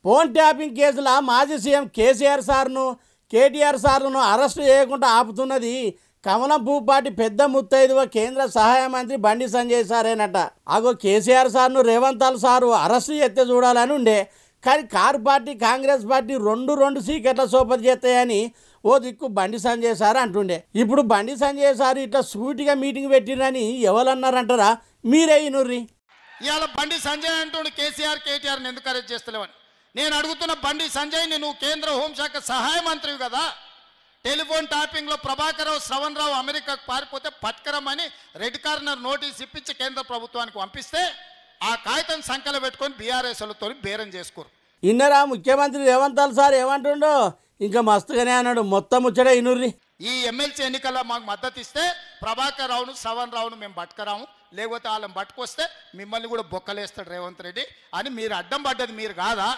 Phone tapping కేసుల మాజీ CM KCR సార్ను KTR సార్లను arrest చేయకుండా ఆపుతున్నది కమలం భూపాటి పెద్ద ముత్తైదువ కేంద్ర సహాయ మంత్రి బండి సంజయ్ సారేనట. అగో కేసీఆర్ సార్ను రేవంత్ సారు అరెస్టు చేస్తే చూడాలని ఉండే, కానీ కారు పార్టీ కాంగ్రెస్ పార్టీ రెండు సీకెట్ల సోపతి చేస్తాయని ఓ దిక్కు బండి సంజయ్ సార్ అంటుండే. ఇప్పుడు బండి సంజయ్ సార్ ఇట్లా సూటిగా మీటింగ్ పెట్టిరని ఎవరన్నారంటారా? మీరే ఇనుర్రి. ఇవాళ బండి సంజయ్ అంటుండు కేటీఆర్ని ఎందుకు అరెస్ట్ చేస్తలేవని. నేను అడుగుతున్న బండి సంజయ్ని, నువ్వు కేంద్ర హోంశాఖ సహాయ మంత్రివి కదా, టెలిఫోన్ ట్యాపింగ్లో ప్రభాకర్ రావు శ్రవణ్ రావు అమెరికాకు పారిపోతే పట్కరమని రెడ్ కార్నర్ నోటీస్ ఇప్పించి కేంద్ర ప్రభుత్వానికి పంపిస్తే ఆ కాగితం సంఖ్యలో పెట్టుకొని బీఆర్ఎస్లతో బేరం చేసుకోరు. ఇన్నరా ముఖ్యమంత్రి రేవంత్ సార్ ఏమంటుండో? ఇంకా మస్తుగానే అన్నాడు. మొత్తం ముచ్చడే ఇనుర్రి. ఈ ఎమ్మెల్సీ ఎన్నికల్లో మాకు మద్దతు ఇస్తే ప్రభాకర్ రావును శ్రవణ్ రావును మేము పట్టుకరాము, లేకపోతే వాళ్ళని పట్టుకొస్తే మిమ్మల్ని కూడా బొక్కలేస్తాడు రేవంత్ రెడ్డి అని మీరు అడ్డం పడ్డది మీరు కాదా?